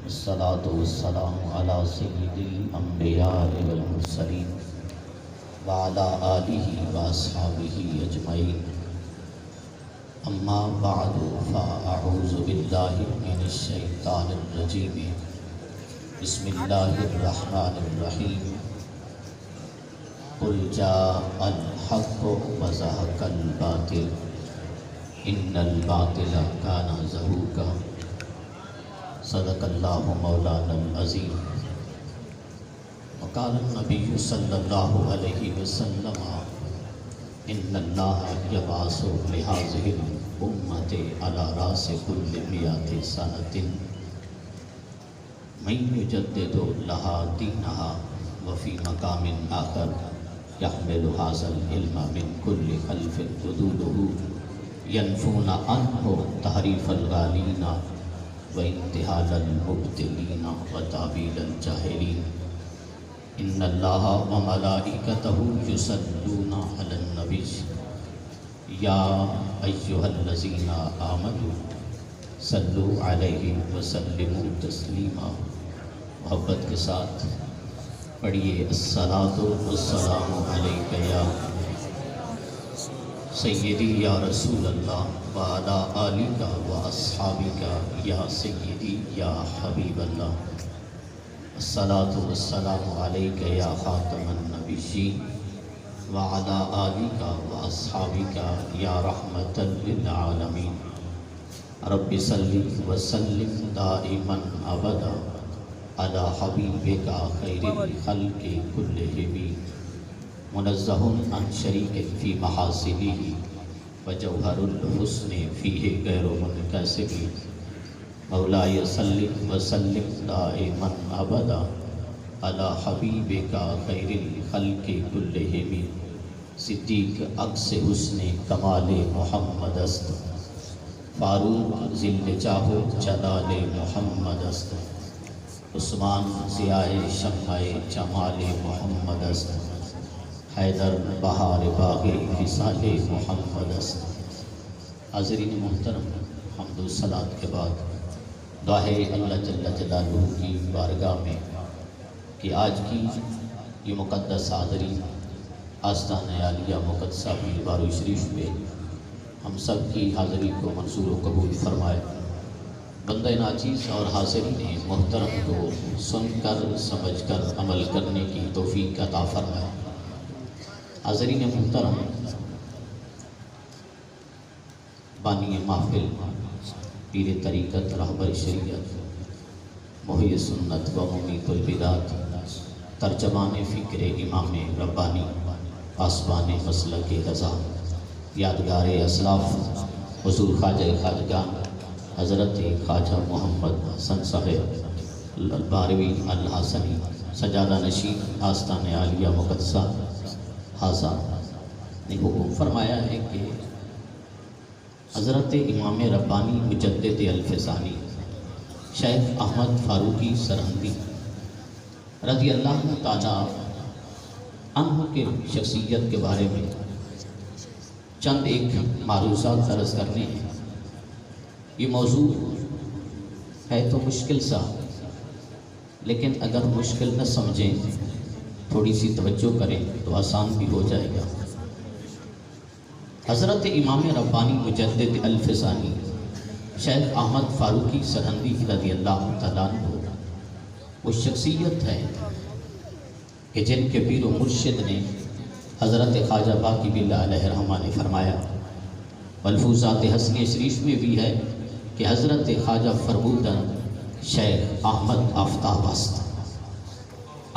الصلاة والسلام على سيد الأنبياء والمرسلين وعلى آله وأصحابه أجمعين أما بعد فأعوذ بالله من الشيطان الرجيم بسم الله الرحمن الرحيم قل جاء الحق وزهق الباطل إن الباطل كان زهوقا صدق اللہ مولانا العظیم وقال النبی صلی اللہ علیہ وسلم ان اللہ یبعث لہذہ الامت علی راس کل مئۃ سنۃ من یجدد لہا دینہا وفی مقام آخر یحمل ھذا العلم من کل خلف جدودہ ینفون عنہ تحریف الغالین وانتحال المبتلین وتعویل الجاہلین ان اللہ وملائکتہ یصلون علی النبی یا ایہا الذین آمنوا صلوا علیہ وسلموا تسلیما۔ محبت کے ساتھ پڑھیے الصلاۃ والسلام علیک یا سیدی یا رسول اللہ وعلی آلک واصحابک یا سیدی یا حبیب اللہ۔ الصلاۃ والسلام علیک یا خاتم النبیین وعلی آلک واصحابک یا رحمۃ للعالمین۔ رب صلی وسلم دائما ابدا علی حبیبک خیر الخلق کلہم منزہ عن شریک فی محاسنہ وجوہر الحسن فیہ غیر منکسب۔ مولاي صلی وسلم دائما ابدا علی حبیبک خیر الخلق کلہم۔ صدیق عکس حسن کمال محمد است، فاروق ذل جاہ جلال محمد است، عثمان ضیاء شمع جمال محمد است، حیدر بہار باغ وصال محمد است۔ حاضرین محترم، حمد و صلاۃ کے بعد دعا ہے اللہ جل جلالہ کی بارگاہ میں کہ آج کی یہ مقدس حاضری آستانہ عالیہ مقدسہ پیر بارو شریف میں ہم سب کی حاضری کو منظور و قبول فرمائے۔ بندہ ناچیز اور حاضرین محترم کو سن کر سمجھ کر عمل کرنے کی توفیق عطا فرمائے۔ حاضرین محترم، بانی محفل پیر طریقت رہبر شریعت محی سنت و ممیت البدعات ترجمان فکر امام ربانی پاسبان مسلک رضا یادگار اسلاف حضور خواجہ خواجگان حضرت خواجہ محمد حسن صاحب الباروی الحسنی سجادہ نشین آستانہ عالیہ مقدسہ حاضہ نے حکم فرمایا ہے کہ حضرت امام ربانی مجدد الفسانی شیخ احمد فاروقی سرہندی رضی اللہ تعالیٰ عنہ کے شخصیت کے بارے میں چند ایک معروضات درج کرنے ہیں۔ یہ موضوع ہے تو مشکل سا، لیکن اگر مشکل نہ سمجھیں تھوڑی سی توجہ کریں تو آسان بھی ہو جائے گا۔ حضرت امام ربانی مجدد الفسانی شیخ احمد فاروقی سرہندی رضی اللہ تعالیٰ عنہ وہ شخصیت ہے کہ جن کے پیر و مرشد نے حضرت خواجہ باقی باللہ علیہ رحمہ نے فرمایا، ملفوظات حسنی شریف میں بھی ہے کہ حضرت خواجہ فرمودن شیخ احمد آفتاب است۔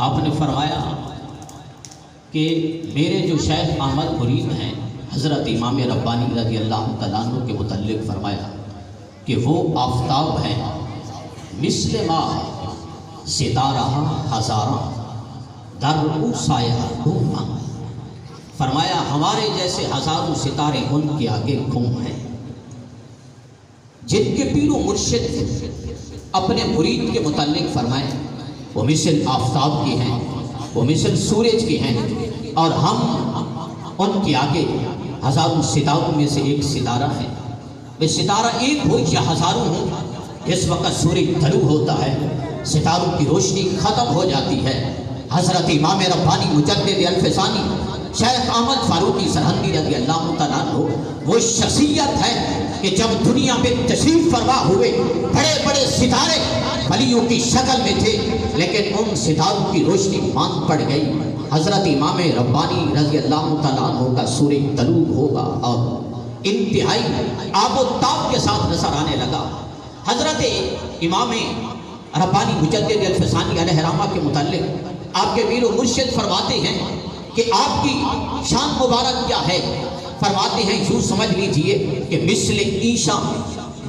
آپ نے فرمایا کہ میرے جو شیخ احمد مرید ہیں حضرت امام ربانی رضی اللہ تعالیٰ عنہ کے متعلق فرمایا کہ وہ آفتاب ہیں مثل ما ستارہ ہزارہ در او سایہ گم۔ فرمایا ہمارے جیسے ہزاروں ستارے ان کے آگے گم ہیں۔ جن کے پیر و مرشد اپنے مرید کے متعلق فرمائے وہ مثل آفتاب کی ہیں، وہ مثل سورج کی ہیں، اور ہم ان کے آگے ہزاروں ستاروں میں سے ایک ستارہ ہے۔ وہ ستارہ ایک ہو یا ہزاروں ہوں، اس وقت سورج طلوع ہوتا ہے، ستاروں کی روشنی ختم ہو جاتی ہے، حضرت امام ربانی مجدد الفسانی شیخ احمد فاروقی سرہندی رضی اللہ تعالیٰ عنہ وہ شخصیت ہے کہ جب دنیا میں تشریف فرما ہوئے بڑے بڑے ستارے ولیوں کی شکل میں تھے، لیکن ان ستاروں کی روشنی ماند پڑ گئی۔ حضرت امام ربانی رضی اللہ تعالیٰ عنہ کا سورج طلوع ہوگا اور انتہائی آب و تاب کے ساتھ نظر آنے لگا۔ حضرت امام ربانی مجدد الفسانی علیہ رحمہ کے متعلق آپ کے پیر و مرشد فرماتے ہیں کہ آپ کی شان مبارک کیا ہے؟ فرماتے ہیں یوں سمجھ لیجئے کہ مثل عیشا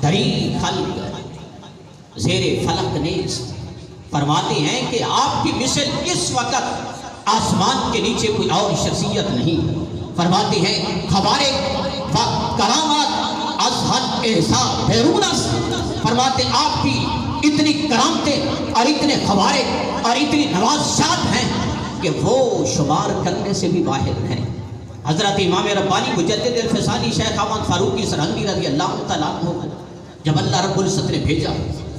دری خلق زیر فلک نیست۔ فرماتے ہیں کہ آپ کی مثل اس وقت آسمان کے نیچے کوئی اور شخصیت نہیں۔ فرماتے ہیں خبارے و کرامات از حد احسان بیرونس، فرماتے آپ کی اتنی کرامتیں اور اتنے خبارے اور اتنی نوازشات ہیں کہ وہ شمار کرنے سے بھی باہر ہیں۔ حضرت امام ربانی مجدد الفسانی شیخ احمد فاروقی سرہندی رضی اللہ تعالیٰ عنہ کو جب اللہ رب العزت نے بھیجا،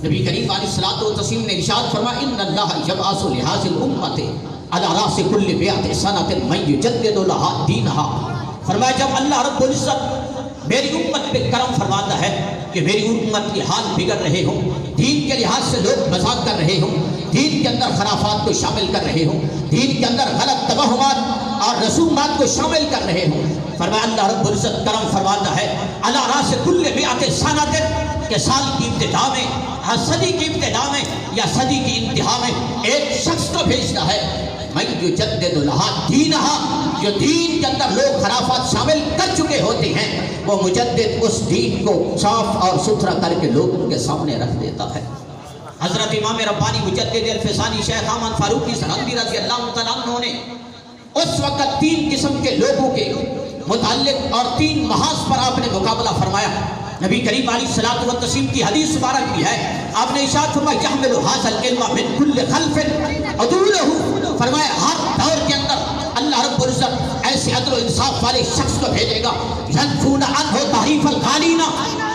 نبی کریم علیہ الصلوۃ والتسلیم نے ارشاد فرمایا ان اللہ یبعث لہذ الامت علی راس کل بیعۃ سنۃ من یجدد لها دینها۔ فرمایا جب اللہ رب العزت میری امت پہ کرم فرماتا ہے کہ میری امت کے حال بگڑ رہے ہوں، دین کے لحاظ سے لوگ مذاق کر رہے ہوں، دین کے اندر خرافات کو شامل کر رہے ہوں، دین کے اندر غلط توہمات اور رسومات کو شامل کر رہے ہوں، فرمایا اللہ رب العزت کرم فرماتا ہے علی راس کل بیعۃ سنۃ کہ سال کی ابتدا میں، صدی کی ابتدا میں یا صدی کی انتہا میں ایک شخص کو بھیجتا ہے من یجدد لها دینها، جو دین کے اندر لوگ خرافات شامل کر چکے ہوتے ہیں، وہ مجدد اس دین کو صاف اور ستھرا کر کے لوگوں کے سامنے رکھ دیتا ہے۔ حضرت امام ربانی مجدد الفسانی شیخ احمد فاروقی سرہندی رضی اللہ تعالیٰ عنہ نے اس وقت 3 قسم کے لوگوں کے متعلق اور 3 محاذ پر آپ نے مقابلہ فرمایا۔ نبی کریم علیہ الصلوۃ والتسلیم کی حدیث مبارک بھی ہے، آپ نے ارشاد فرمایا یحمل ھذا العلم من کل خلف عدولہ، فرمایا ہر دور کے اندر اللہ رب العزت ایسے عدل و انصاف والے شخص کو بھیجے گا ینفون عنہ تحریف الغالین،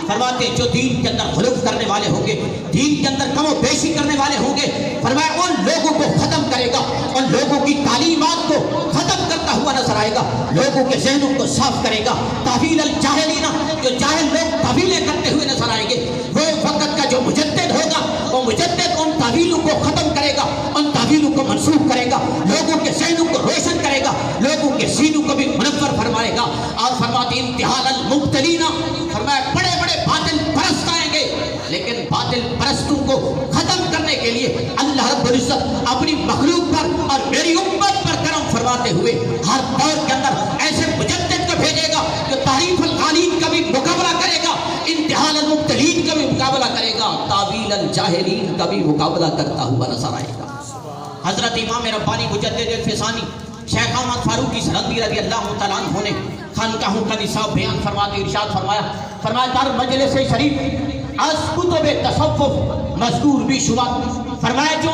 فرماتے جو دین کے اندر غلو کرنے والے ہوں گے، دین کے اندر کم و بیشی کرنے والے ہوں گے، فرمایا ان لوگوں کو ختم کرے گا، ان لوگوں کی تعلیمات کو ختم کرتا ہوا نظر آئے گا، لوگوں کے ذہنوں کو صاف کرے گا۔ تحویل الجاہلین، جو جاہل لوگ تعویلیں کرتے ہوئے نظر آئیں گے، وہ وقت کا جو مجدد ہوگا وہ مجدد ان تعویلوں کو ختم کرے گا، ان تعویلوں کو منسوخ کرے گا، لوگوں کے ذہنوں کو روشن کرے گا، لوگوں کے سینوں کو بھی منور فرمائے گا۔ اور فرماتے امتحان المبتلین، فرمایا بڑے بڑے باطل پرست آئیں گے، لیکن باطل پرستوں کو ختم کرنے کے لیے اللہ رب العزت اپنی مخلوق پر اور میری امت پر کرم فرماتے ہوئے ہر دور کے اندر ایسے مجدد کو بھیجے گا جو تعریف الغالین کا بھی مقابلہ کرے گا، امتحان المبتلین کا بھی مقابلہ کرے گا، تعویل الجاہلین کا بھی مقابلہ کرتا ہوا نظر آئے گا۔ حضرت امام ربانی مجدد الفسانی شیخ احمد فاروقی سرہندی رضی اللہ تعالیٰ عنہ نے خانقاہوں کا نصاب بیان فرماتے ارشاد فرمایا در مجلس شریف از کتب تصوف مذکور بھی شبہ، فرمایا جو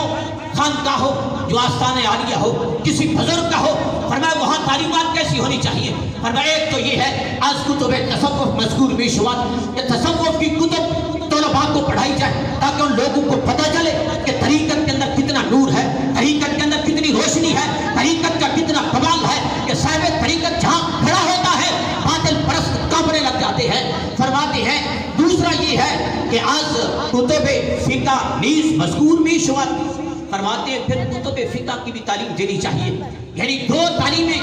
خانقاہ ہو، جو آستان عالیہ ہو، کسی بزرگ کا ہو، فرمایا وہاں تعلیمات کیسی ہونی چاہیے؟ فرمایا ایک تو یہ ہے از کتب تصوف مذکور بھی شبہ، کہ تصوف کی کتب طلباء کو پڑھائی جائے تاکہ ان لوگوں کو پتہ چلے کہ طریقت کے اندر کتنا نور ہے، طریقت کے اندر کتنی روشنی ہے، طریقت کا کتنا کمال ہے، کہ صاحب طریقت جہاں کھڑا ہوتا ہے باطل پرست کانپنے لگ جاتے ہیں۔ فرماتے ہیں دوسرا یہ ہے کہ آج کتب فقہ نیز مذکور بھی شمار، فرماتے ہیں پھر کتب فقہ کی بھی تعلیم دینی چاہیے، یعنی 2 تعلیمیں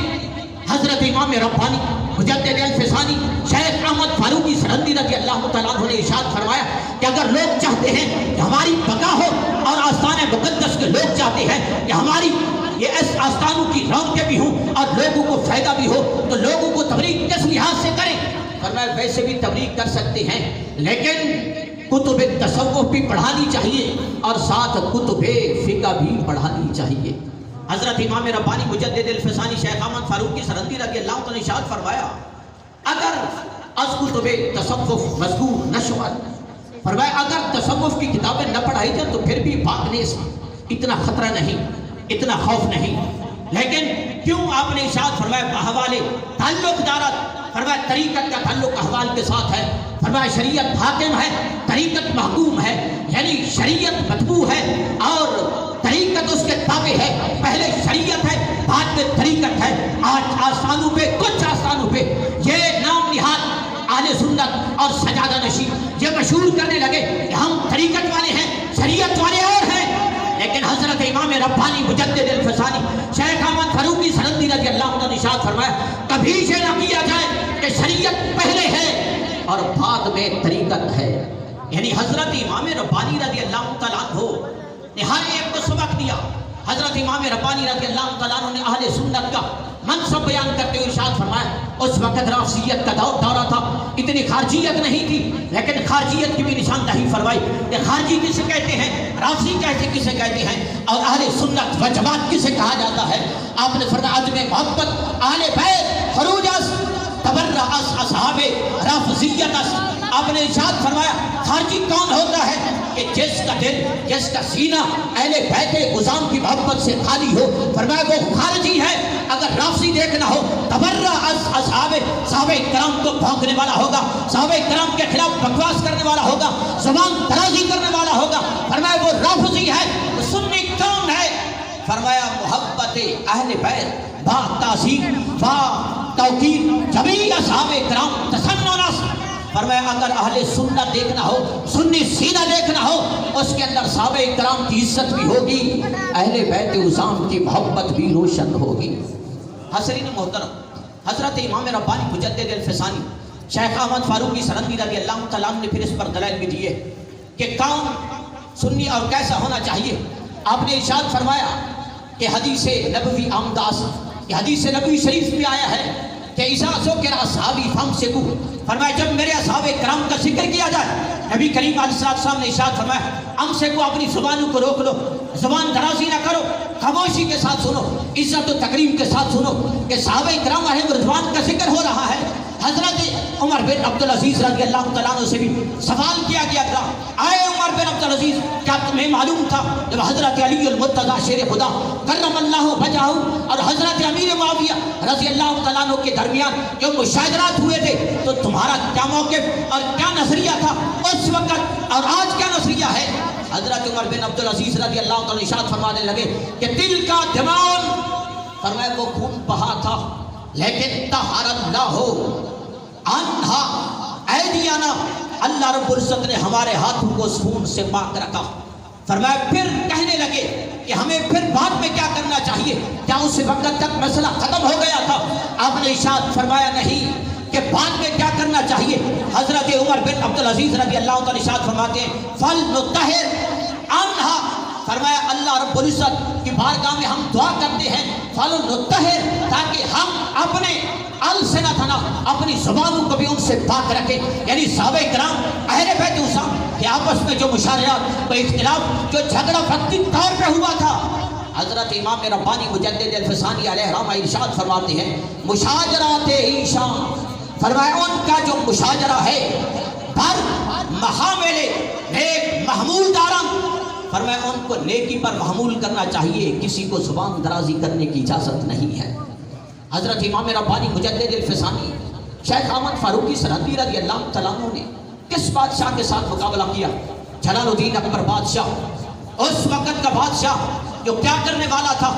حضرت امام ربانی مجدد الفسانی شیخ احمد فاروقی سرہندی رضی اللہ تعالیٰ عنہ نے ارشاد فرمایا کہ اگر لوگ چاہتے ہیں کہ ہماری بقا ہو اور آستان مقدس کے لوگ چاہتے ہیں کہ ہماری یہ اس آستانوں کی رونقیں بھی ہوں اور لوگوں کو فائدہ بھی ہو، تو لوگوں کو تبلیغ کس لحاظ سے کریں؟ فرمایا ویسے بھی تبلیغ کر سکتے ہیں، لیکن کتب تصوف بھی پڑھانی چاہیے اور ساتھ کتب فقہ بھی پڑھانی چاہیے۔ حضرت امام ربانی مجدد الفسانی شیخ احمد فاروقی سرہندی رضی اللہ عنہ نے ارشاد فرمایا اگر از کتب تصوف مذکور نہ شود، فرمایا اگر تصوف کی کتابیں نہ پڑھائی جائیں تو پھر بھی بھاگنے سے اتنا خطرہ نہیں، اتنا خوف نہیں، لیکن کیوں آپ نے ارشاد فرمایا بحوالے تعلق دارت، فرمایا طریقت کا تعلق احوال کے ساتھ ہے، فرمایا شریعت حاکم ہے، طریقت محکوم ہے، یعنی شریعت مطبوع ہے اور طریقت اس کے تابع ہے. پہلے شریعت ہے، بعد میں طریقت ہے. آج آسانوں پہ، کچھ آسانوں پہ یہ نام نہاد اہل سنت اور سجادہ نشین یہ مشہور کرنے لگے کہ ہم طریقت والے ہیں، شریعت والے اور ہیں. لیکن حضرت امام ربانی مجدد الفسانی شیخ احمد فاروقی سرندی رضی اللہ عنہ نے ارشاد فرمایا کبھی یہ نہ کیا جائے کہ شریعت پہلے ہے اور بعد میں طریقت ہے. یعنی حضرت امام ربانی رضی اللہ تعالیٰ عنہ نے ہر ایک کو سبق دیا. حضرت امام ربانی رضی اللہ تعالیٰ عنہ نے اہل سنت کا منصب بیان کرتے ہوئے ارشاد فرمایا اس وقت رافضیت کا دورہ تھا، اتنی خارجیت نہیں تھی، لیکن خارجیت کی بھی نشاندہی فرمائی کہ خارجی کسے کہتے ہیں، رافضی کسے کہتے ہیں اور اہل سنت و جماعت کسے کہا جاتا ہے. آپ نے فرمایا عدم محبت اہل بیت خروج از تبرع از اصحاب رافضیت از. آپ نے ارشاد فرمایا خارجی کون ہوتا ہے کہ جس کا دل، جس کا سینہ اہل بیت عظام کی محبت سے خالی ہو. فرمایا وہ خارجی ہے. اگر رافضی دیکھنا ہو تبرع از اصحاب، صحابہ کرام کو بھونکنے والا ہوگا، صحابہ کرام کے خلاف بکواس کرنے والا ہوگا، زبان درازی کرنے والا ہوگا. فرمایا وہ رافضی ہے. وہ سنی کون ہے؟ فرمایا محبت اہل بیت با تعظیم با توقیر جمیع اصحاب کرام تسننس. فرمایا اگر اہل سنت دیکھنا ہو، سنی سینہ دیکھنا ہو، اس کے اندر صحابہ کرام کی عزت بھی ہوگی، اہل بیت عظام کی محبت بھی روشن ہوگی. حضرین محترم، حضرت امام ربانی مجدد الفسانی شیخ احمد فاروقی سرندی رضی اللہ تعالیٰ عنہ نے پھر اس پر دلائل بھی دیے کہ کون سنی اور کیسا ہونا چاہیے. آپ نے ارشاد فرمایا کہ حدیث نبوی آمداز، یہ حدیث نبوی شریف میں آیا ہے کہ اذا ذکر اصحابی فامسکوا. فرمایا جب میرے اصحاب کرام کا ذکر کیا جائے، نبی کریم علیہ السلام نے ارشاد فرمایا امسکوا، اپنی زبانوں کو روک لو، زبان درازی نہ کرو، خاموشی کے ساتھ سنو، عزت و تکریم کے ساتھ سنو کہ صحابہ کرام علیہم رضوان کا ذکر ہو رہا ہے. حضرت عمر بن عبدالعزیز رضی اللہ تعالیٰ عنہ سے بھی سوال کیا گیا تھا، آئے عمر بن عبدالعزیز کیا تمہیں معلوم تھا جب حضرت علی المرتضیٰ شیر خدا کرم اللہ وجہہ اور حضرت امیر معاویہ رضی اللہ تعالیٰ عنہ کے درمیان جو مشاجرات ہوئے تھے تو تمہارا کیا موقف اور کیا نظریہ تھا اس وقت اور آج کیا نظریہ ہے؟ حضرت عمر بن عبدالعزیز رضی اللہ تعالیٰ ارشاد فرمانے لگے کہ دل کا دماغ، فرمایا وہ خون بہا تھا لیکن طہر اللہ عنہا ایدیانا، اللہ رب العزت نے ہمارے ہاتھوں کو اس خون سے پاک رکھا. فرمایا پھر کہنے لگے کہ ہمیں پھر بعد میں کیا کرنا چاہیے، کیا اس وقت تک مسئلہ ختم ہو گیا تھا؟ آپ نے ارشاد فرمایا نہیں کہ بعد میں کیا کرنا چاہیے. حضرت عمر بن عبدالعزیز رضی اللہ تعالیٰ ارشاد فرماتے ہیں فَلْنُطَّهِرْ عَنْهَا. فرمایا اللہ رب العزت کی بارگاہ میں ہم دعا کرتے ہیں فَلْنُطَّهِرْ، تاکہ ہم اپنے السنتنا، اپنی زبانوں کو بھی ان سے پاک رکھیں. یعنی صحابہ کرام اہل بیت عظام کہ آپس میں جو مشاجرات، کوئی اختلاف، جو جھگڑا وقتی طور پہ ہوا تھا، حضرت امام ربانی مجدد الفسانی علیہ رحمہ ارشاد فرماتے ہیں مشاجرات ایشان. فرمایا ان کا جو مشاجرہ ہے بر محامل نیک محمول داران، فرمایا ان کو نیکی پر محمول کرنا چاہیے، کسی کو زبان درازی کرنے کی اجازت نہیں ہے. حضرت امام ربانی مجدد الفسانی شیخ احمد فاروقی سرندی رضی اللہ تعالیٰ عنہ نے کس بادشاہ کے ساتھ مقابلہ کیا؟ جلال الدین اکبر بادشاہ، اس وقت کا بادشاہ جو کیا کرنے والا تھا،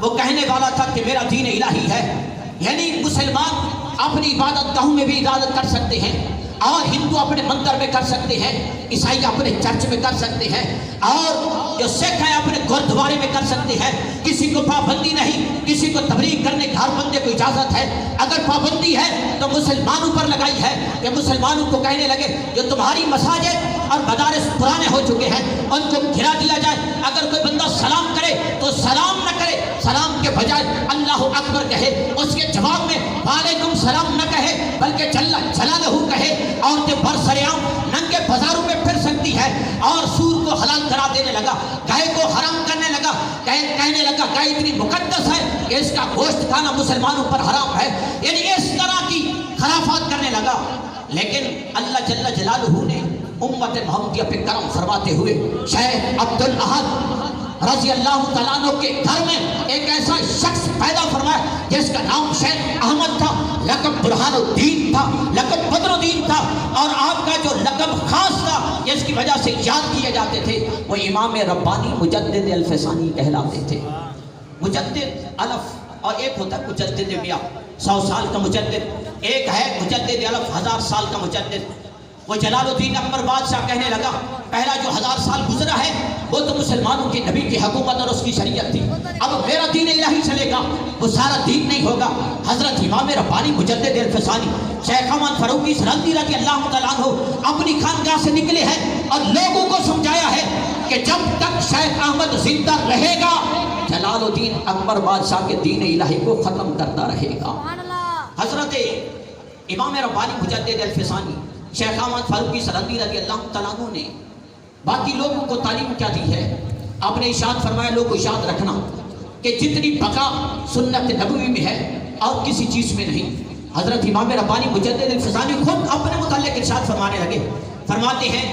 وہ کہنے والا تھا کہ میرا دین الہی ہے. یعنی مسلمان اپنی عبادت گاہوں میں بھی عبادت کر سکتے ہیں اور ہندو اپنے مندر میں کر سکتے ہیں، عیسائی اپنے چرچ میں کر سکتے ہیں اور جو سکھ ہیں اپنے گردوارے میں کر سکتے ہیں. کسی کو پابندی نہیں، کسی کو تبلیغ کرنے کے ہر بندے کو اجازت ہے. اگر پابندی ہے تو مسلمانوں پر لگائی ہے کہ مسلمانوں کو کہنے لگے جو تمہاری مساجد اور مدارس پرانے ہو چکے ہیں ان کو گرا دیا جائے. اگر کوئی بندہ سلام کرے تو سلام نہ کرے، سلام کے بجائے اللہ اکبر کہے، اس کے جواب میں وعلیکم سلام نہ کہے بلکہ جل جلالہ کہے. عورتیں برسریام ننگے بازاروں میں پھر سکتی ہے اور سور کو حلال کرا دینے لگا، گائے کو حرام کرنے لگا، کہنے لگا گائے اتنی مقدس ہے کہ اس کا گوشت کھانا مسلمانوں پر حرام ہے. یعنی اس طرح کی خرافات کرنے لگا. لیکن اللہ جل جلالہ نے امت محمدیہ پہ کرم فرماتے ہوئے شیخ عبد الاحد رضی اللہ تعالیٰ عنہ کے گھر میں ایک ایسا شخص پیدا فرمایا جس کا نام شیخ احمد تھا، لقب برہان الدین تھا، لقب بدر الدین تھا، اور آپ کا جو لقب خاص تھا جس کی وجہ سے یاد کیے جاتے تھے وہ امام ربانی مجدد الفسانی کہلاتے تھے۔ مجدد الف اور ایک ہوتا ہے مجدد میاں، 100 سال کا مجدد، ایک ہے مجدد الف 1000 سال کا مجدد۔ وہ جلال الدین اکبر بادشاہ کہنے لگا پہلا جو 1000 سال گزرا ہے وہ تو مسلمانوں کی نبی کی حکومت اور اس کی شریعت تھی، اب میرا دین الہی چلے گا، وہ سارا دین نہیں ہوگا۔ حضرت امام ربانی مجدد الفسانی شیخ احمد فاروقی سرہندی رضی اللہ تعالیٰ عنہ اپنی خانقاہ سے نکلے ہیں اور لوگوں کو سمجھایا ہے کہ جب تک شیخ احمد زندہ رہے گا جلال الدین اکبر بادشاہ کے دین الہی کو ختم کرتا رہے گا۔ حضرت امام ربانی مجدد الفسانی شیخ احمد فاروقی سرہندی رضی اللہ تعالیٰ عنہ نے باقی لوگوں کو تعلیم کیا دی ہے؟ آپ نے ارشاد فرمایا لوگوں کو ارشاد رکھنا کہ جتنی بقا سنت نبوی میں ہے اور کسی چیز میں نہیں۔ حضرت امام ربانی مجدد الفسانی خود اپنے متعلق ارشاد فرمانے لگے، فرماتے ہیں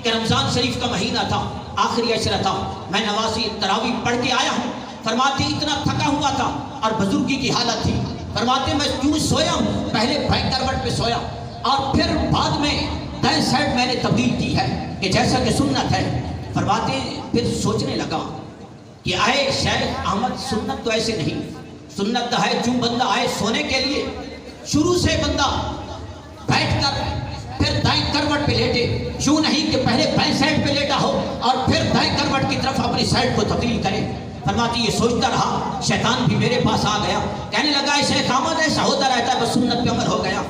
کہ رمضان شریف کا مہینہ تھا، آخری عشرہ تھا، میں نوازی تراویح پڑھ کے آیا ہوں، فرماتے اتنا تھکا ہوا تھا اور بزرگی کی حالت تھی، فرماتے میں کیوں سویا ہوں، پہلے بھائی کروٹ پہ سویا اور پھر بعد میں دائیں سائڈ میں نے تبدیل کی ہے کہ جیسا کہ سنت ہے۔ فرماتے پھر سوچنے لگا کہ آئے شیخ احمد سنت تو ایسے نہیں، سنت تو ہے جو بندہ آئے سونے کے لیے شروع سے بندہ بیٹھ کر پھر دائیں کروٹ پہ لیٹے، یوں نہیں کہ پہلے بائیں سائڈ پہ لیٹا ہو اور پھر دائیں کروٹ کی طرف اپنی سائڈ کو تبدیل کرے۔ فرماتی یہ سوچتا رہا، شیطان بھی میرے پاس آ گیا، کہنے لگا شیخ احمد ایسا ہوتا رہتا ہے بس سنت پہ عمل ہو گیا۔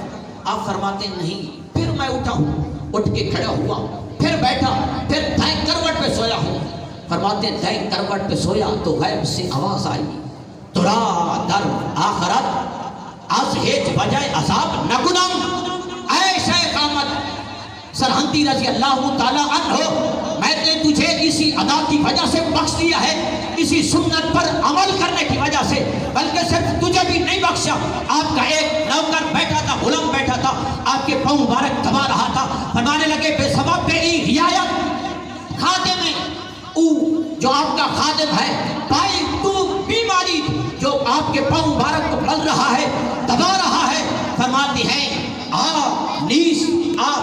آپ فرماتے نہیں، پھر میں اٹھا ہوں، اٹھ کے کھڑا ہوا، پھر بیٹھا، پھر دائیں کروٹ پہ سویا ہوں۔ فرماتے دائیں کروٹ پہ سویا تو غیب سے آواز آئی، ترا در آخرت از ہیچ وجہ عذاب نگنم۔ اے شیخ احمد سرہندی رضی اللہ تعالیٰ عنہ، میں نے تجھے اسی ادا کی وجہ سے بخش دیا ہے، اسی سنت پر عمل کرنے کی وجہ سے، بلکہ صرف تجھے بھی نہیں بخشا، آپ کا ایک نوکر بیٹھا تھا، غلام بیٹھا تھا، آپ کے پاؤں مبارک دبا رہا تھا، فرمانے لگے بے سبب میری رعایت خادم ہے، جو آپ کا خادم ہے، بھائی تو بیماری جو آپ کے پاؤں مبارک کو مل رہا ہے، دبا رہا ہے، فرماتی ہیں نیس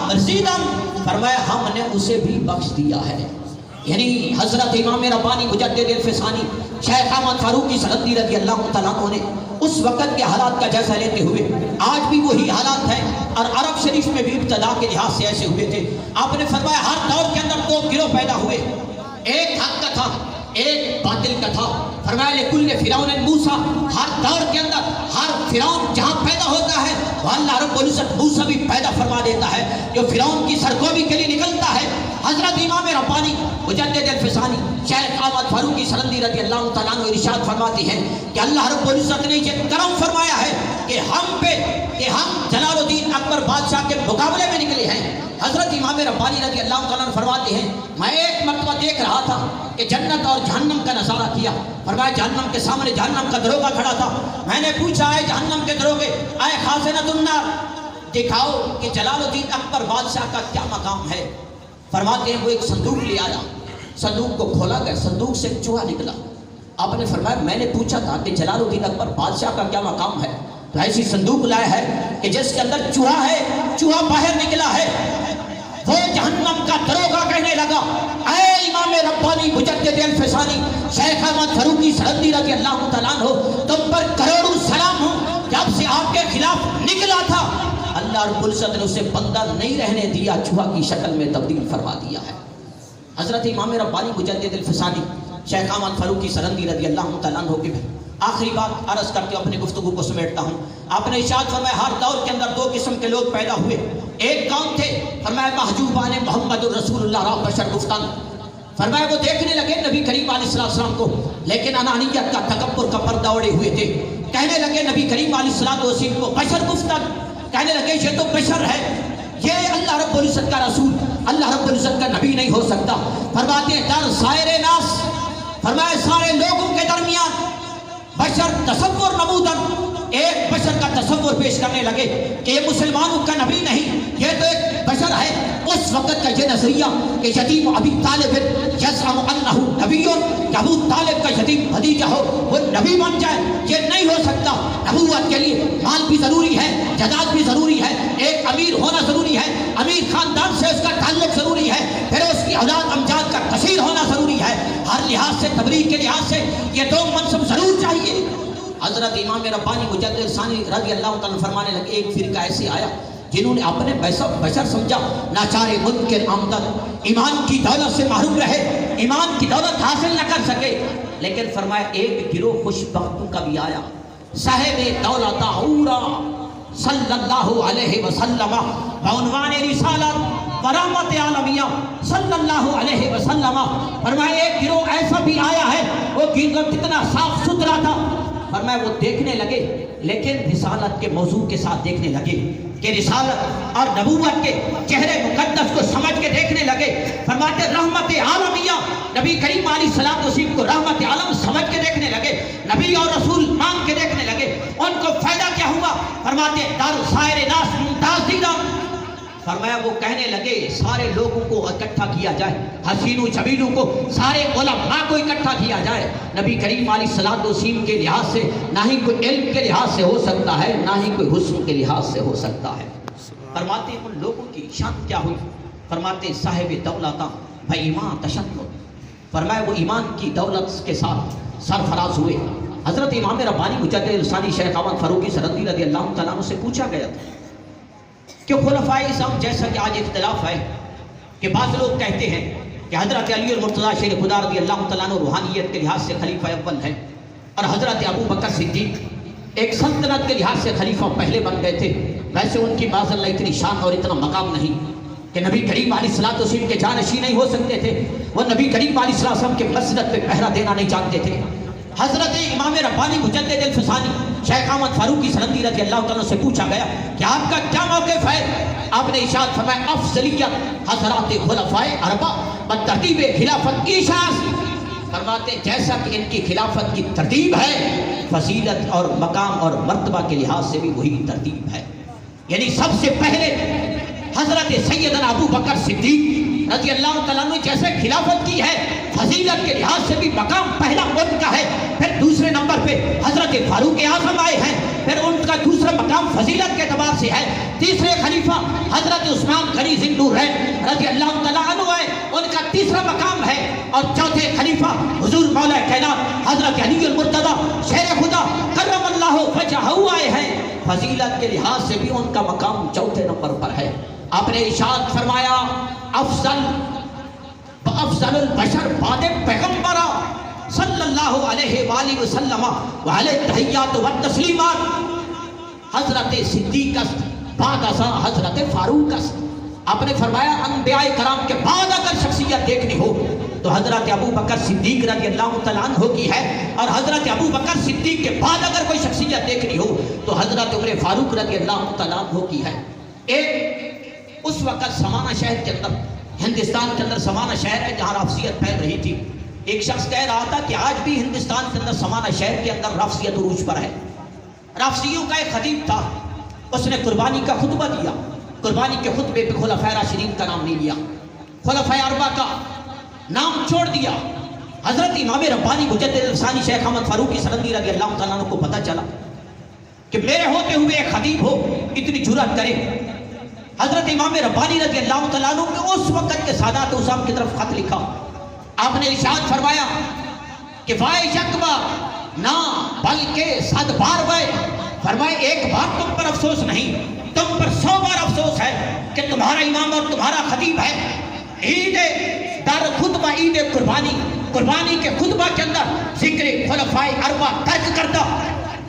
مرزیدم، فرمایا ہم نے اسے بھی بخش دیا ہے۔ یعنی حضرت امام ربانی مجدد الفسانی شیخ احمد فاروقی سرہندی رضی اللہ تعالیٰ عنہ نے اس وقت کے حالات کا جیسا لیتے ہوئے آج بھی وہی حالات ہیں، اور عرب شریف میں بھی ابتدا کے لحاظ سے ایسے ہوئے تھے۔ آپ نے فرمایا ہر دور کے اندر دو گروہ پیدا ہوئے، ایک حق کا تھا، ایک باطل کا تھا۔ فرمایا لکل فرعون موسیٰ، ہر دور کے اندر ہر فرعون جہاں پیدا ہوتا ہے وہ اللہ رب العزت موسیٰ بھی پیدا فرما دیتا ہے، جو فرعون کی سرکوبی کے لیے نکلتا ہے۔ حضرت امام ربانی مجدد الفسانی شیخ احمد فاروقی سرہندی رضی اللہ تعالیٰ عنہ ارشاد فرماتے ہیں کہ اللہ رب العزت نے یہ کرم فرمایا ہے کہ ہم پہ کہ ہم جلال الدین اکبر بادشاہ کے مقابلے میں نکلے ہیں۔ حضرت امام ربانی رضی اللہ تعالیٰ عنہ فرماتے ہیں میں ایک مرتبہ دیکھ رہا تھا کہ جنت اور جہنم کا نظارہ کیا، فرمایا جہنم کے سامنے جہنم کا دروگہ کھڑا تھا، میں نے پوچھا اے جہنم کے دروگے، اے خازنۃ النار، دکھاؤ کہ جلال الدین اکبر بادشاہ کا کیا مقام ہے۔ فرماتے ہیں وہ ایک صندوق لے آیا، صندوق کو کھولا گیا، صندوق سے چوہا نکلا۔ آپ نے فرمایا میں نے پوچھا تھا کہ جلال الدین اکبر بادشاہ کا کیا مقام ہے، تو ایسی صندوق لایا ہے کہ جس کے اندر چوہا ہے، چوہا باہر نکلا ہے۔ وہ جہنم کا دروگہ کہنے لگا اے امام ربانی مجدد الفسانی شیخ احمد فاروقی سرہندی رضی اللہ تعالیٰ عنہ، تم پر کروڑوں سلام ہوں، جب سے آپ کے خلاف نکلا تھا اللہ رب العزت نے اسے بندہ نہیں رہنے دیا، چوہا کی شکل میں تبدیل فرما دیا ہے۔ حضرت امام ربانی مجدد الفسانی شیخ احمد فاروقی سرہندی رضی اللہ تعالیٰ عنہ کی آخری بات عرض کرتے اپنی گفتگو کو سمیٹتا ہوں۔ آپ نے ارشاد فرمایا ہر دور کے اندر دو قسم کے لوگ پیدا ہوئے، ایک کون تھے؟ فرمایا محجوبان محمد الرسول اللہ را بشر گفتن، فرمایا وہ دیکھنے لگے نبی کریم علیہ السلام کو، لیکن انانیت کا تکبر کا پردہ اوڑے ہوئے تھے، کہنے لگے نبی کریم علیہ السلام کو بشر گفتن، کہنے لگے یہ تو بشر ہے، یہ اللہ رب العزت کا رسول، اللہ رب العزت کا نبی نہیں ہو سکتا۔ فرماتے ہیں در سائر ناس، فرمایا سارے لوگوں کے درمیان بشر تصور نمودن، ایک بشر کا تصور پیش کرنے لگے کہ یہ مسلمانوں کا نبی نہیں، یہ تو ایک بشر ہے۔ اس وقت کا یہ نظریہ کہ یتیم ابی طالب یزعم انہ نبی، کہ ابو طالب کا یتیم بھتیجا ہو وہ نبی بن جائے، یہ نہیں ہو سکتا۔ نبوت کے لیے مال بھی ضروری ہے، جائیداد بھی ضروری ہے، ایک امیر ہونا ضروری ہے، امیر خاندان سے اس کا تعلق ضروری ہے، پھر اس کی اولاد امجاد کا کثیر ہونا ضروری ہے۔ ہر لحاظ سے، تبلیغ کے لحاظ سے یہ دو منصب ضرور چاہیے۔ حضرت امام ربانی مجدد ثانی رضی اللہ تعالیٰ فرمانے لگے ایک فرقہ ایسے آیا جنہوں نے اپنے بشر سمجھا، ناچار منکر آمدن، ایمان کی دولت سے محروم رہے، ایمان کی دولت حاصل نہ کر سکے، لیکن فرمایا ایک گروہ خوش بختوں کا بھی آیا، صاحب دولت عورا صلی اللہ علیہ وسلم بعنوان رسالت برحمت عالمیہ صلی اللہ علیہ وسلم۔ فرمایا ایک گروہ ایسا بھی آیا ہے، وہ گروہ کتنا صاف ستھرا تھا، فرمایا وہ دیکھنے لگے لیکن رسالت کے موضوع کے ساتھ دیکھنے لگے کہ رسالت اور نبوت کے چہرے مقدس کو سمجھ کے دیکھنے لگے۔ فرماتے رحمت عالمیہ، نبی کریم علیہ الصلوۃ والسلام کو رحمت عالم سمجھ کے دیکھنے لگے، نبی اور رسول مان کے دیکھنے لگے۔ ان کو فائدہ کیا ہوا؟ فرماتے دار سائر ناس ممتاز دیدہ، فرمایا وہ کہنے لگے سارے لوگوں کو اکٹھا کیا جائے، حسینوں جمیلوں کو، سارے علماء کو اکٹھا کیا جائے۔ نبی کریم علیہ الصلوۃ والسلام کے لحاظ سے نہ ہی کوئی علم کے لحاظ سے ہو سکتا ہے، نہ ہی کوئی حسن کے لحاظ سے ہو سکتا ہے۔ فرماتے ان لوگوں کی شان کیا ہوئی؟ فرماتے صاحب دولت بھائی ایمان تشدد، فرمایا وہ ایمان کی دولت کے ساتھ سرفراز ہوئے۔ حضرت امام ربانی مجدد ثانی شیخ احمد فاروقی سرندی رضی اللہ تعالیٰ عنہ سے پوچھا گیا تھا کہ خلفائے اعظم، جیسا کہ آج اختلاف ہے کہ بعض لوگ کہتے ہیں کہ حضرت علی المرتضیٰ شیر خدا رضی اللہ تعالیٰ عنہ روحانیت کے لحاظ سے خلیفہ اول ہے، اور حضرت ابو بکر صدیق ایک سلطنت کے لحاظ سے خلیفہ پہلے بن گئے تھے۔ ویسے ان کی معاذ اللہ اتنی شان اور اتنا مقام نہیں کہ نبی کریم علیہ الصلوۃ والسلام کے جانشین نہیں ہو سکتے تھے، وہ نبی کریم علیہ الصلوۃ والسلام کے مسجد پہ پہرا دینا نہیں جانتے تھے۔ حضرت امام ربانی مجدد الفسانی شیخ احمد فاروقی سرندی رضی اللہ تعالیٰ سے پوچھا گیا کہ آپ کا کیا موقف ہے؟ آپ نے ارشاد فرمایا افضلیت حضرات خلفائے اربع بترتیب خلافت ایشاس، فرماتے جیسا کہ ان کی خلافت کی ترتیب ہے، فضیلت اور مقام اور مرتبہ کے لحاظ سے بھی وہی ترتیب ہے۔ یعنی سب سے پہلے حضرت سیدنا ابو بکر صدیق رضی اللہ تعالیٰ نے جیسے خلافت کی ہے، فضیلت کے لحاظ سے بھی مقام پہلا ان کا ہے، پھر دوسرے نمبر پہ حضرت فاروق اعظم آئے ہیں، پھر ان کا دوسرا مقام فضیلت کے اعتبار سے ہے، تیسرے خلیفہ حضرت عثمان غنی ذی النورین رضی اللہ تعالیٰ عنہ آئے، ان کا تیسرا مقام ہے، اور چوتھے خلیفہ حضور مولا کائنات حضرت علی المرتضیٰ شیر خدا کرم اللہ وجہہ آئے ہیں، فضیلت کے لحاظ سے بھی ان کا مقام چوتھے نمبر پر ہے۔ آپ نے ارشاد فرمایا افضل البشر بعد پیغمبرہ صلی اللہ علیہ وآلہ وسلم وعلیہ تحیات و تسلیمات، حضرت صدیق بعد ازاں حضرت فاروق۔ آپ نے فرمایا انبیاء کرام کے بعد اگر شخصیت دیکھنی ہو تو حضرت ابو بکر صدیق رضی اللہ تعالیٰ عنہ کی ہے، اور حضرت ابو بکر صدیق کے بعد اگر کوئی شخصیت دیکھنی ہو تو حضرت عمر فاروق رضی اللہ تعالیٰ عنہ کی ہے۔ ایک اس وقت سمانہ شہر کے اندر، ہندوستان کے اندر سمانہ شہر ہے جہاں رافضیت پھیل رہی تھی، ایک شخص کہہ رہا تھا کہ آج بھی ہندوستان کے اندر سمانہ شہر کے اندر رافضیت عروج پر ہے۔ رافضیوں کا ایک خطیب تھا، اس نے قربانی کا خطبہ دیا، قربانی کے خطبے پہ خلفائے راشدین کا نام نہیں لیا، خلفائے اربعہ کا نام چھوڑ دیا۔ حضرت امام ربانی مجدد ثانی شیخ احمد فاروقی سرندی رضی اللہ تعالیٰ عنہ کو پتہ چلا کہ میرے ہوتے ہوئے ایک خطیب ہو اتنی جرأت کرے۔ حضرت امام ربانی رضی اللہ تعالیٰ عنہ نے اس وقت کے سادات عظام کی طرف خط لکھا، آپ نے ارشاد فرمایا کہ وائے یک بار نہ بلکہ 100 بار وائے، فرمائے ایک بار تم پر افسوس نہیں، تم پر 100 بار افسوس ہے کہ تمہارا امام اور تمہارا خطیب ہے عید در خطبہ عید قربانی، قربانی کے خطبہ کے اندر ذکر خلفائے اربعہ ترک کرتا،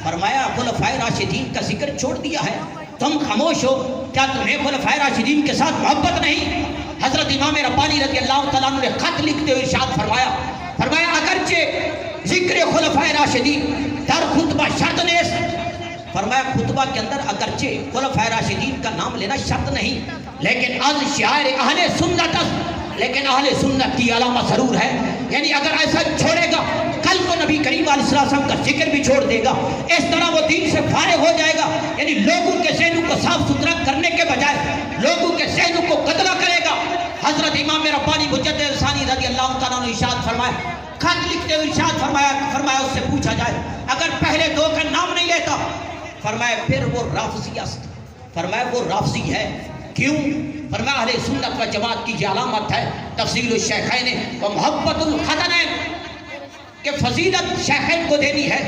فرمایا خلفائے راشدین کا ذکر چھوڑ دیا ہے، تم خاموش ہو، کیا تمہیں خلفائے راشدین کے ساتھ محبت نہیں؟ حضرت امام ربانی رضی اللہ تعالیٰ عنہ نے خط لکھتے ہوئے ارشاد فرمایا اگرچہ ذکر خلفائے راشدین در خطبہ شرط نیست، فرمایا خطبہ کے اندر اگرچہ خلفائے راشدین کا نام لینا شرط نہیں، لیکن از شعائر اہل سنت، لیکن اہل سنت کی علامہ ضرور ہے، یعنی اگر ایسا چھوڑے گا کل کو نبی کریم علیہ السلام کا ذکر بھی چھوڑ دے گا، اس طرح وہ دین سے فارغ ہو جائے گا، یعنی لوگوں کے ذہنوں کو صاف ستھرا کرنے کے بجائے لوگوں کے ذہنوں کو گدلا کرے گا۔ حضرت امام ربانی مجدد ثانی رضی اللہ تعالیٰ نے ارشاد فرمایا خط لکھتے ہوئے ارشاد فرمایا اس سے پوچھا جائے اگر پہلے دو کا نام نہیں لیتا، فرمایا پھر وہ رافضی است، فرمایا وہ رافضی ہے۔ کیوں؟ فرمایا اہل سنت و جماعت کی یہ علامت ہے تفضیل الشیخین و محبت الختنین، کہ فضیلت شیخین کو دینی ہے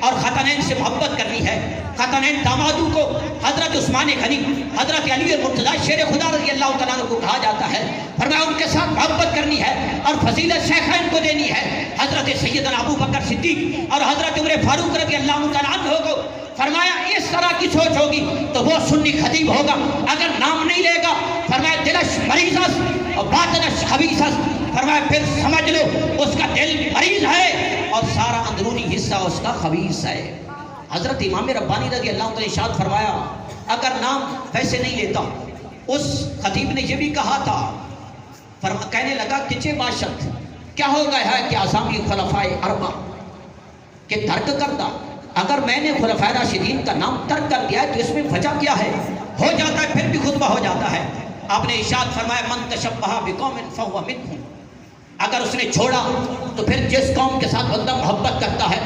اور ختنین سے محبت کرنی ہے۔ ختنین دامادوں کو حضرت عثمان غنی، حضرت علی المرتضیٰ شیر خدا رضی اللہ تعالیٰ عنہ کو کہا جاتا ہے، فرمایا ان کے ساتھ محبت کرنی ہے اور فضیلت شیخین کو دینی ہے، حضرت سیدنا ابو بکر صدیق اور حضرت عمر فاروق رضی اللہ تعالیٰ عنہ کو۔ فرمایا اس طرح کی سوچ ہوگی تو وہ سنی خطیب ہوگا، اگر نام نہیں لے گا فرمایا دلش مریض اور باطنش خبیث، فرمایا پھر سمجھ لو اس کا دل مریض ہے اور سارا اندرونی حصہ اس کا خبیث ہے۔ حضرت امام ربانی رضی اللہ عنہ نے ارشاد فرمایا اگر نام ویسے نہیں لیتا، اس خطیب نے یہ بھی کہا تھا، کہنے لگا کہ چے باشد کیا ہو گیا ہے کہ اسامی خلفائے اربع کہ ترک کرتا، اگر میں نے خلفائے راشدین کا نام ترک کر دیا ہے تو اس میں وجہ کیا ہے؟ ہو جاتا ہے پھر بھی خطبہ ہو جاتا ہے۔ آپ نے ارشاد فرمایا من تشبہ بقوم فہو منہم، اگر اس نے چھوڑا تو پھر جس قوم کے ساتھ بندہ محبت کرتا ہے،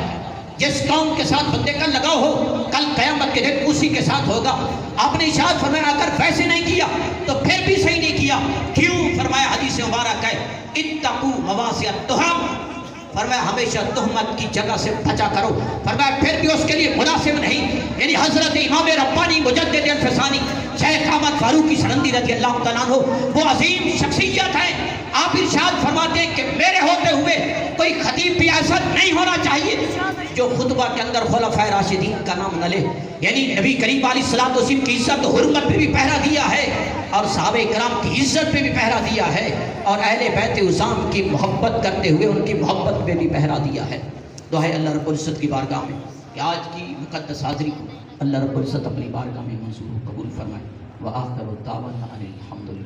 جس قوم کے ساتھ بندے کا لگاؤ ہو، کل قیامت کے دن اسی کے ساتھ ہوگا۔ آپ نے ارشاد فرمایا اگر ویسے نہیں کیا تو پھر بھی صحیح نہیں کیا۔ کیوں؟ فرمایا حدیث مبارک ہے اتقوا مواضع التہم، فرمایا ہمیشہ تہمت کی جگہ سے بچا کرو، فرمایا پھر بھی اس کے لیے مناسب نہیں۔ یعنی حضرت امام ربانی مجدد الفسانی شیخ احمد فاروقی سرندی رضی اللہ تعالیٰ عنہ وہ عظیم شخصیت ہے، آپ ارشاد فرماتے ہیں کہ میرے ہوتے ہوئے کوئی خطیب بھی ایسا نہیں ہونا چاہیے جو خطبہ کے اندر خلفائے راشدین کا نام نہ لے۔ یعنی نبی کریم علیہ الصلوۃ والسلام کی عزت و حرمت پہ بھی پہرا دیا ہے اور صحابہ کرام کی عزت پہ بھی پہرا دیا ہے اور اہل بیت عظام کی محبت کرتے ہوئے ان کی محبت پہ بھی پہرا دیا ہے۔ دعا ہے اللہ رب العزت کی بارگاہ میں کہ آج کی مقدس حاضری کو اللہ رب العزت اپنی بارگاہ میں منظور قبول فرمائے۔ وآخر دعوانا ان الحمد للہ۔